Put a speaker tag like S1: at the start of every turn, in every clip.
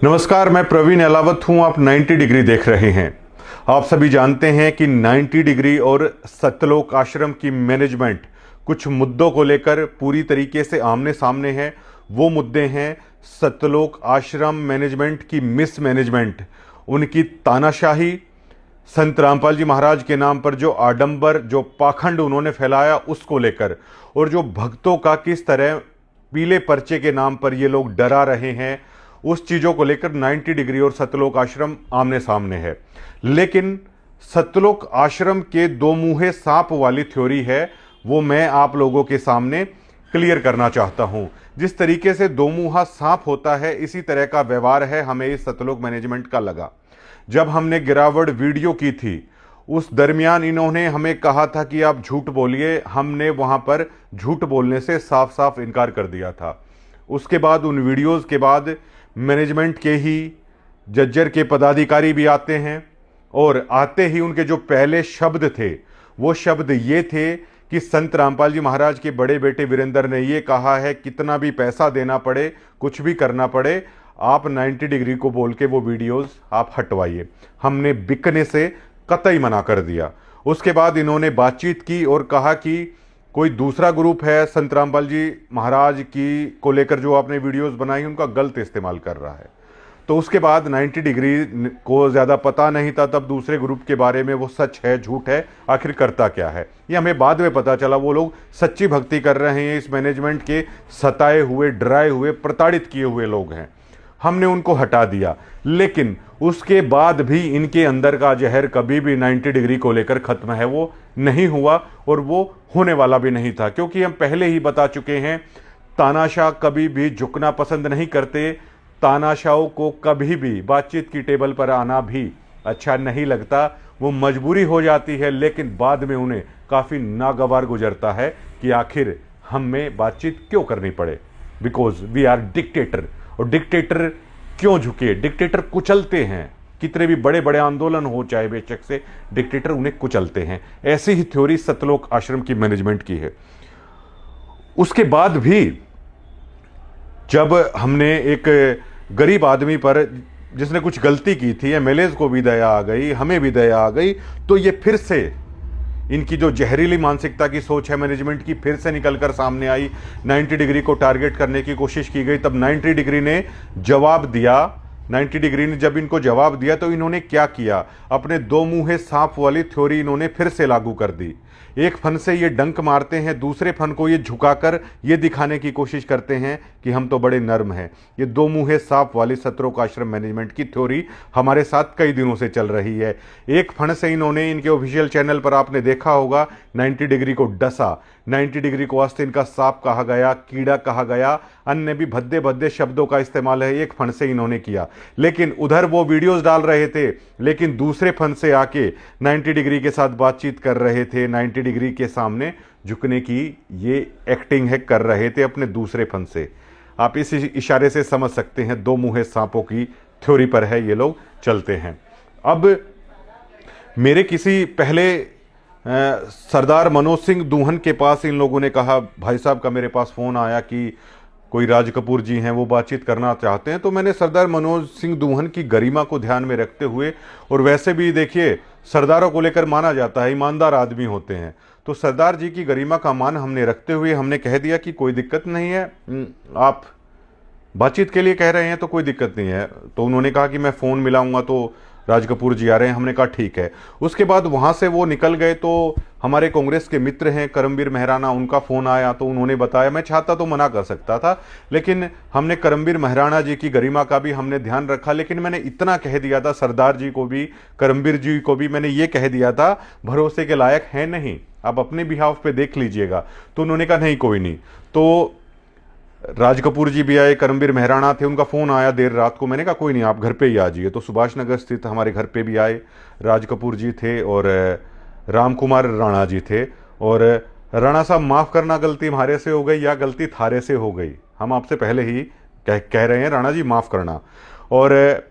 S1: नमस्कार, मैं प्रवीण अलावत हूं। आप 90 डिग्री देख रहे हैं। आप सभी जानते हैं कि 90 डिग्री और सत्यलोक आश्रम की मैनेजमेंट कुछ मुद्दों को लेकर पूरी तरीके से आमने सामने है। वो मुद्दे हैं सत्यलोक आश्रम मैनेजमेंट की मिस मैनेजमेंट, उनकी तानाशाही, संत रामपाल जी महाराज के नाम पर जो आडंबर, जो पाखंड उन्होंने फैलाया उसको लेकर, और जो भक्तों का किस तरह पीले पर्चे के नाम पर ये लोग डरा रहे हैं, उस चीज़ों को लेकर 90 डिग्री और सत्यलोक आश्रम आमने सामने है। लेकिन सत्यलोक आश्रम के दो मुंहे सांप वाली थ्योरी है, वो मैं आप लोगों के सामने क्लियर करना चाहता हूं। जिस तरीके से दो मुंहा सांप होता है, इसी तरह का व्यवहार है हमें इस सत्यलोक मैनेजमेंट का लगा। जब हमने गिरावट वीडियो की थी, उस दरमियान इन्होंने हमें कहा था कि आप झूठ बोलिए। हमने वहां पर झूठ बोलने से साफ साफ इनकार कर दिया था। उसके बाद उन वीडियोस के बाद मैनेजमेंट के ही जज्जर के पदाधिकारी भी आते हैं, और आते ही उनके जो पहले शब्द थे वो शब्द ये थे कि संत रामपाल जी महाराज के बड़े बेटे वीरेंद्र ने ये कहा है, कितना भी पैसा देना पड़े, कुछ भी करना पड़े, आप 90 डिग्री को बोल के वो वीडियोस आप हटवाइए। हमने बिकने से कतई मना कर दिया। उसके बाद इन्होंने बातचीत की और कहा कि कोई दूसरा ग्रुप है संत रामपाल जी महाराज की को लेकर जो आपने वीडियोस बनाई उनका गलत इस्तेमाल कर रहा है। तो उसके बाद 90 डिग्री को ज़्यादा पता नहीं था तब दूसरे ग्रुप के बारे में, वो सच है झूठ है, आखिर करता क्या है, ये हमें बाद में पता चला। वो लोग सच्ची भक्ति कर रहे हैं, इस मैनेजमेंट के सताए हुए, डराए हुए, प्रताड़ित किए हुए लोग हैं। हमने उनको हटा दिया, लेकिन उसके बाद भी इनके अंदर का जहर कभी भी 90 डिग्री को लेकर खत्म है वो नहीं हुआ, और वो होने वाला भी नहीं था, क्योंकि हम पहले ही बता चुके हैं तानाशाह कभी भी झुकना पसंद नहीं करते। तानाशाहों को कभी भी बातचीत की टेबल पर आना भी अच्छा नहीं लगता। वो मजबूरी हो जाती है, लेकिन बाद में उन्हें काफ़ी नागवार गुजरता है कि आखिर हमें बातचीत क्यों करनी पड़े, बिकॉज वी आर डिक्टेटर। और डिक्टेटर क्यों झुके? डिक्टेटर कुचलते हैं, कितने भी बड़े बड़े आंदोलन हो चाहे बेशक से, डिक्टेटर उन्हें कुचलते हैं। ऐसी ही थ्योरी सत्यलोक आश्रम की मैनेजमेंट की है। उसके बाद भी जब हमने एक गरीब आदमी पर, जिसने कुछ गलती की थी, एमएलएज को भी दया आ गई, हमें भी दया आ गई, तो ये फिर से इनकी जो जहरीली मानसिकता की सोच है मैनेजमेंट की फिर से निकलकर सामने आई। 90 डिग्री को टारगेट करने की कोशिश की गई, तब 90 डिग्री ने जवाब दिया। 90 डिग्री ने जब इनको जवाब दिया तो इन्होंने क्या किया, अपने दो मुंहे सांप वाली थ्योरी इन्होंने फिर से लागू कर दी। एक फन से ये डंक मारते हैं, दूसरे फन को ये झुकाकर ये दिखाने की कोशिश करते हैं कि हम तो बड़े नर्म हैं। ये दो मुंहे सांप वाली सत्यलोक आश्रम मैनेजमेंट की थ्योरी हमारे साथ कई दिनों से चल रही है। एक फन से इन्होंने इनके ऑफिशियल चैनल पर आपने देखा होगा 90 डिग्री को डसा। 90 डिग्री को आस्तीन का सांप कहा गया, कीड़ा कहा गया, अन्य भी भद्दे भद्दे शब्दों का इस्तेमाल है एक फन से इन्होंने किया। लेकिन उधर वो वीडियोस डाल रहे थे, लेकिन दूसरे फन से आके 90 डिग्री के साथ बातचीत कर रहे थे, 90 डिग्री के सामने झुकने की ये एक्टिंग है कर रहे थे अपने दूसरे फन से। आप इस इशारे से समझ सकते हैं दो मुंहे सांपों की थ्योरी पर है ये लोग चलते हैं। अब मेरे किसी पहले सरदार मनोज सिंह दूहन के पास इन लोगों ने कहा, भाई साहब का मेरे पास फ़ोन आया कि कोई राज कपूर जी हैं, वो बातचीत करना चाहते हैं। तो मैंने सरदार मनोज सिंह दूहन की गरिमा को ध्यान में रखते हुए, और वैसे भी देखिए सरदारों को लेकर माना जाता है ईमानदार आदमी होते हैं, तो सरदार जी की गरिमा का मान हमने रखते हुए हमने कह दिया कि कोई दिक्कत नहीं है, आप बातचीत के लिए कह रहे हैं तो कोई दिक्कत नहीं है। तो उन्होंने कहा कि मैं फ़ोन मिलाऊंगा तो राज कपूर जी आ रहे हैं। हमने कहा ठीक है। उसके बाद वहाँ से वो निकल गए, तो हमारे कांग्रेस के मित्र हैं करमबीर मेहराना, उनका फ़ोन आया तो उन्होंने बताया। मैं चाहता तो मना कर सकता था, लेकिन हमने करमबीर मेहराना जी की गरिमा का भी हमने ध्यान रखा। लेकिन मैंने इतना कह दिया था सरदार जी को भी, करमबीर जी को भी मैंने ये कह दिया था, भरोसे के लायक है नहीं, आप अपने बिहाफ पे देख लीजिएगा। तो उन्होंने कहा नहीं कोई नहीं। तो राज कपूर जी भी आए, करमबीर मेहराना थे, उनका फ़ोन आया देर रात को। मैंने कहा कोई नहीं आप घर पे ही आ जाइए। तो सुभाष नगर स्थित हमारे घर पे भी आए, राज कपूर जी थे और राम कुमार राणा जी थे। और राणा साहब माफ़ करना, गलती हमारे से हो गई या गलती थारे से हो गई, हम आपसे पहले ही कह रहे हैं, राणा जी माफ़ करना। और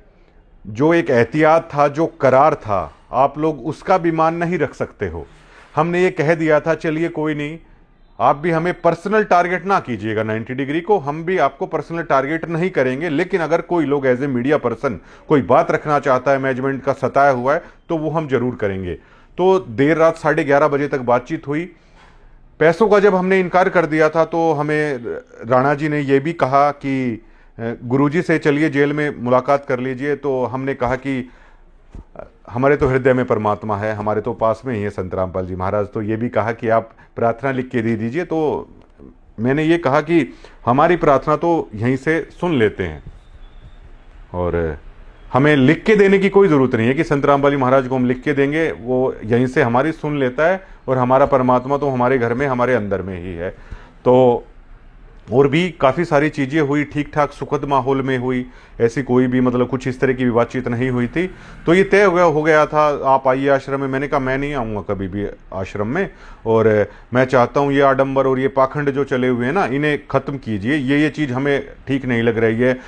S1: जो एक एहतियात था, जो करार था, आप लोग उसका भी मान नहीं रख सकते हो। हमने ये कह दिया था चलिए कोई नहीं, आप भी हमें पर्सनल टारगेट ना कीजिएगा 90 डिग्री को, हम भी आपको पर्सनल टारगेट नहीं करेंगे। लेकिन अगर कोई लोग एज ए मीडिया पर्सन कोई बात रखना चाहता है, मैनेजमेंट का सताया हुआ है, तो वो हम जरूर करेंगे। तो देर रात 11:30 बजे तक बातचीत हुई। पैसों का जब हमने इनकार कर दिया था तो हमें राणा जी ने यह भी कहा कि गुरुजी से चलिए जेल में मुलाकात कर लीजिए। तो हमने कहा कि हमारे तो हृदय में परमात्मा है, हमारे तो पास में ही है संत रामपाल जी महाराज। तो ये भी कहा कि आप प्रार्थना लिख के दे दीजिए। तो मैंने ये कहा कि हमारी प्रार्थना तो यहीं से सुन लेते हैं और हमें लिख के देने की कोई ज़रूरत नहीं है कि संत रामपाल जी महाराज को हम लिख के देंगे, वो यहीं से हमारी सुन लेता है और हमारा परमात्मा तो हमारे घर में, हमारे अंदर में ही है। तो और भी काफ़ी सारी चीज़ें हुई, ठीक ठाक सुखद माहौल में हुई, ऐसी कोई भी मतलब कुछ इस तरह की भी बातचीत नहीं हुई थी। तो ये तय हो गया था आप आइए आश्रम में। मैंने कहा मैं नहीं आऊँगा कभी भी आश्रम में, और मैं चाहता हूँ ये आडंबर और ये पाखंड जो चले हुए हैं ना, इन्हें ख़त्म कीजिए। ये चीज़ हमें ठीक नहीं लग रही है।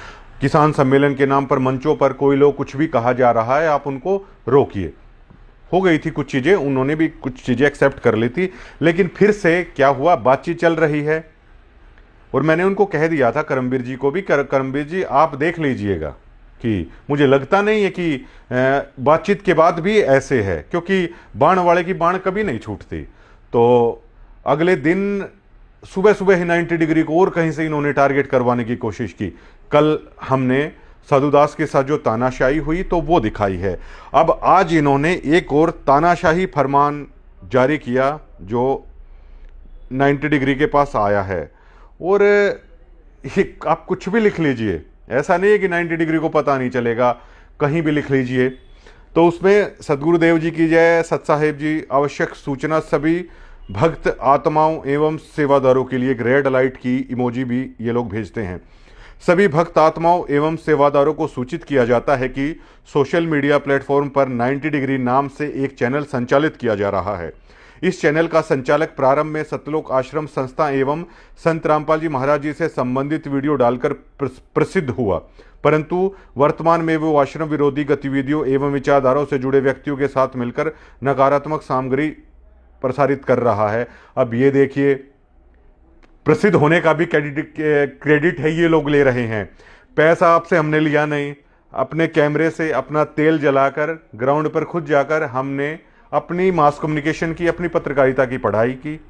S1: किसान सम्मेलन के नाम पर मंचों पर कोई लोग कुछ भी कहा जा रहा है, आप उनको रोकिए। हो गई थी कुछ चीज़ें, उन्होंने भी कुछ चीज़ें एक्सेप्ट कर ली थी। लेकिन फिर से क्या हुआ, बातचीत चल रही है और मैंने उनको कह दिया था, करमवीर जी को भी, करमवीर जी आप देख लीजिएगा कि मुझे लगता नहीं है कि बातचीत के बाद भी ऐसे है, क्योंकि बाण वाले की बाण कभी नहीं छूटती। तो अगले दिन सुबह सुबह ही 90 डिग्री को और कहीं से इन्होंने टारगेट करवाने की कोशिश की। कल हमने साधुदास के साथ जो तानाशाही हुई तो वो दिखाई है। अब आज इन्होंने एक और तानाशाही फरमान जारी किया जो 90 डिग्री के पास आया है। और आप कुछ भी लिख लीजिए, ऐसा नहीं है कि 90 डिग्री को पता नहीं चलेगा, कहीं भी लिख लीजिए। तो उसमें सदगुरुदेव जी की जय, सत साहेब जी आवश्यक सूचना सभी भक्त आत्माओं एवं सेवादारों के लिए एक रेड लाइट की इमोजी भी ये लोग भेजते हैं। सभी भक्त आत्माओं एवं सेवादारों को सूचित किया जाता है कि सोशल मीडिया प्लेटफॉर्म पर 90 डिग्री नाम से एक चैनल संचालित किया जा रहा है। इस चैनल का संचालक प्रारंभ में सतलोक आश्रम संस्था एवं संत रामपाल जी महाराज जी से संबंधित वीडियो डालकर प्रसिद्ध हुआ, परंतु वर्तमान में वो आश्रम विरोधी गतिविधियों एवं विचारधाराओं से जुड़े व्यक्तियों के साथ मिलकर नकारात्मक सामग्री प्रसारित कर रहा है। अब ये देखिए, प्रसिद्ध होने का भी क्रेडिट है ये लोग ले रहे हैं। पैसा आपसे हमने लिया नहीं, अपने कैमरे से अपना तेल जलाकर ग्राउंड पर खुद जाकर हमने अपनी मास कम्युनिकेशन की, अपनी पत्रकारिता की पढ़ाई की।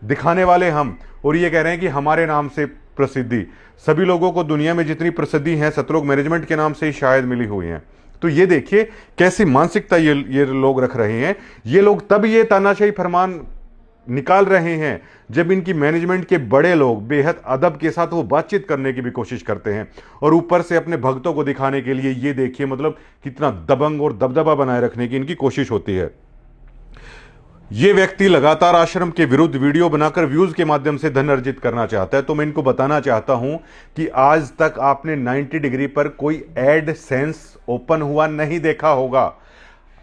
S1: दिखाने वाले हम, और ये कह रहे हैं कि हमारे नाम से प्रसिद्धि। सभी लोगों को दुनिया में जितनी प्रसिद्धि है सतलोक मैनेजमेंट के नाम से ही शायद मिली हुई है। तो ये देखिए कैसी मानसिकता ये लोग रख रहे हैं। ये लोग तब ये तानाशाही फरमान निकाल रहे हैं जब इनकी मैनेजमेंट के बड़े लोग बेहद अदब के साथ वो बातचीत करने की भी कोशिश करते हैं, और ऊपर से अपने भक्तों को दिखाने के लिए ये देखिए मतलब कितना दबंग और दबदबा बनाए रखने की इनकी कोशिश होती है। ये व्यक्ति लगातार आश्रम के विरुद्ध वीडियो बनाकर व्यूज के माध्यम से धन अर्जित करना चाहता है। तो मैं इनको बताना चाहता हूं कि आज तक आपने 90 डिग्री पर कोई एड सेंस ओपन हुआ नहीं देखा होगा।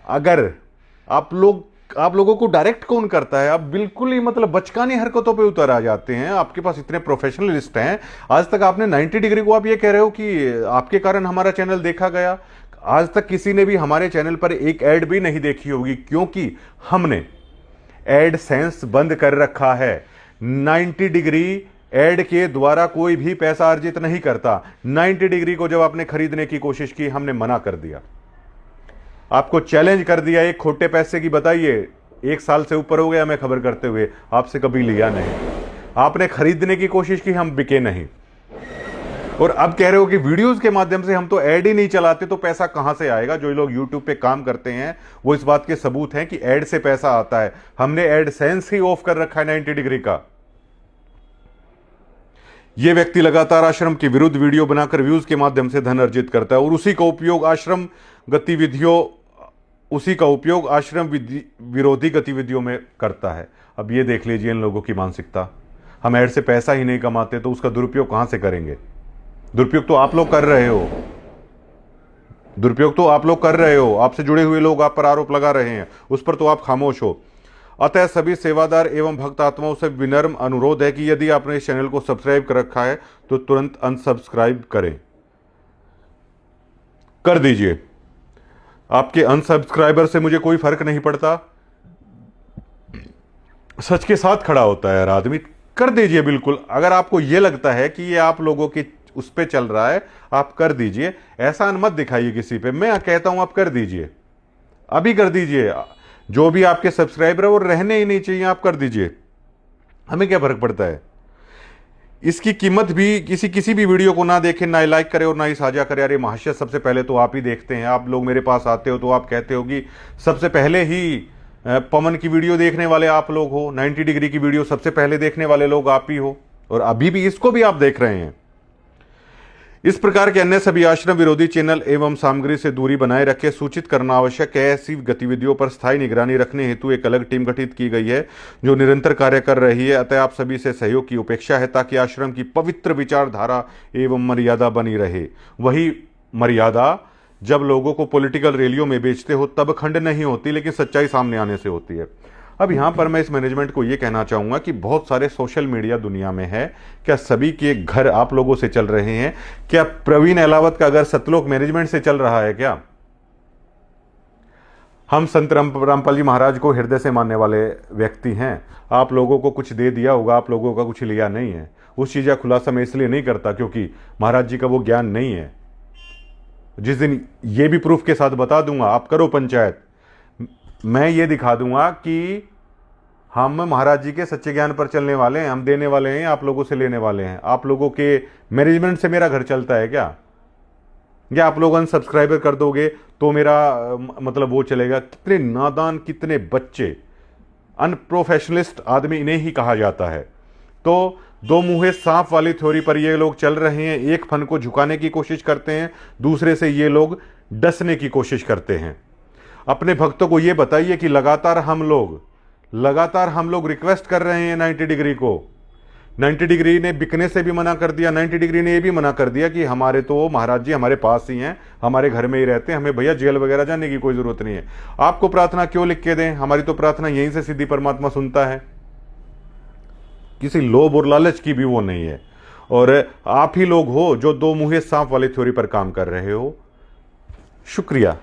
S1: अगर आप लोगों को डायरेक्ट कौन करता है, आप बिल्कुल ही मतलब बचकानी हरकतों पे उतर आ जाते हैं। आपके पास इतने प्रोफेशनलिस्ट हैं, आज तक आपने 90 डिग्री को आप ये कह रहे हो कि आपके कारण हमारा चैनल देखा गया। आज तक किसी ने भी हमारे चैनल पर एक एड भी नहीं देखी होगी, क्योंकि हमने एड सेंस बंद कर रखा है। 90 डिग्री एड के द्वारा कोई भी पैसा अर्जित नहीं करता। 90 डिग्री को जब आपने खरीदने की कोशिश की, हमने मना कर दिया, आपको चैलेंज कर दिया एक खोटे पैसे की। बताइए, 1 साल से ऊपर हो गया मैं खबर करते हुए, आपसे कभी लिया नहीं। आपने खरीदने की कोशिश की, हम बिके नहीं। और अब कह रहे हो कि वीडियोस के माध्यम से हम तो ऐड ही नहीं चलाते, तो पैसा कहां से आएगा। जो लोग यूट्यूब पे काम करते हैं वो इस बात के सबूत हैं कि ऐड से पैसा आता है। हमने ऐड सेंस ही ऑफ कर रखा है 90 डिग्री का। यह व्यक्ति लगातार आश्रम के विरुद्ध वीडियो बनाकर व्यूज के माध्यम से धन अर्जित करता है और उसी का उपयोग आश्रम विरोधी गतिविधियों में करता है। अब ये देख लीजिए इन लोगों की मानसिकता। हम ऐड से पैसा ही नहीं कमाते तो उसका दुरुपयोग कहां से करेंगे। दुरुपयोग तो आप लोग कर रहे हो, आपसे जुड़े हुए लोग आप पर आरोप लगा रहे हैं, उस पर तो आप खामोश हो। अतः सभी सेवादार एवं भक्त आत्माओं से विनम्र अनुरोध है कि यदि आपने इस चैनल को सब्सक्राइब कर रखा है तो तुरंत अनसब्सक्राइब कर दीजिए। आपके अनसब्सक्राइबर से मुझे कोई फर्क नहीं पड़ता। सच के साथ खड़ा होता है यार आदमी, कर दीजिए बिल्कुल। अगर आपको ये लगता है कि ये आप लोगों की उस पे चल रहा है, आप कर दीजिए। एहसान मत दिखाइए किसी पे। मैं कहता हूं आप कर दीजिए, अभी कर दीजिए। जो भी आपके सब्सक्राइबर है वो रहने ही नहीं चाहिए, आप कर दीजिए। हमें क्या फर्क पड़ता है। इसकी कीमत भी किसी भी वीडियो को ना देखें, ना लाइक करें और ना ही साझा करें। अरे महाशय, सबसे पहले तो आप ही देखते हैं। आप लोग मेरे पास आते हो तो आप कहते हो कि सबसे पहले ही पवन की वीडियो देखने वाले आप लोग हो, 90 डिग्री की वीडियो सबसे पहले देखने वाले लोग आप ही हो, और अभी भी इसको भी आप देख रहे हैं। इस प्रकार के अन्य सभी आश्रम विरोधी चैनल एवं सामग्री से दूरी बनाए रखे सूचित करना आवश्यक है। ऐसी गतिविधियों पर स्थायी निगरानी रखने हेतु एक अलग टीम गठित की गई है जो निरंतर कार्य कर रही है। अतः आप सभी से सहयोग की अपेक्षा है ताकि आश्रम की पवित्र विचारधारा एवं मर्यादा बनी रहे। वही मर्यादा जब लोगों को पॉलिटिकल रैलियों में बेचते हो तब खंड नहीं होती, लेकिन सच्चाई सामने आने से होती है। अब यहां पर मैं इस मैनेजमेंट को यह कहना चाहूंगा कि बहुत सारे सोशल मीडिया दुनिया में है, क्या सभी के घर आप लोगों से चल रहे हैं? क्या प्रवीण अहलावत का अगर सतलोक मैनेजमेंट से चल रहा है क्या? हम संत रामपाल जी महाराज को हृदय से मानने वाले व्यक्ति हैं। आप लोगों को कुछ दे दिया होगा, आप लोगों का कुछ लिया नहीं है। उस चीज का खुलासा मैं इसलिए नहीं करता क्योंकि महाराज जी का वो ज्ञान नहीं है। जिस दिन ये भी प्रूफ के साथ बता दूंगा, आप करो पंचायत, मैं ये दिखा दूंगा कि हम महाराज जी के सच्चे ज्ञान पर चलने वाले हैं, हम देने वाले हैं, आप लोगों से लेने वाले हैं। आप लोगों के मैनेजमेंट से मेरा घर चलता है क्या? या आप लोग अनसब्सक्राइबर कर दोगे तो मेरा मतलब वो चलेगा? कितने नादान, कितने बच्चे, अनप्रोफेशनलिस्ट आदमी इन्हें ही कहा जाता है। तो दो मुंहे सांप वाली थ्योरी पर ये लोग चल रहे हैं। एक फन को झुकाने की कोशिश करते हैं, दूसरे से ये लोग डसने की कोशिश करते हैं। अपने भक्तों को ये बताइए कि लगातार हम लोग रिक्वेस्ट कर रहे हैं 90 डिग्री को। 90 डिग्री ने बिकने से भी मना कर दिया। 90 डिग्री ने ये भी मना कर दिया कि हमारे तो महाराज जी हमारे पास ही हैं, हमारे घर में ही रहते हैं, हमें भैया जेल वगैरह जाने की कोई जरूरत नहीं है। आपको प्रार्थना क्यों लिख के दें? हमारी तो प्रार्थना यहीं से सीधी परमात्मा सुनता है। किसी लोभ और लालच की भी वो नहीं है। और आप ही लोग हो जो दो मुंहे सांप वाली थ्योरी पर काम कर रहे हो। शुक्रिया।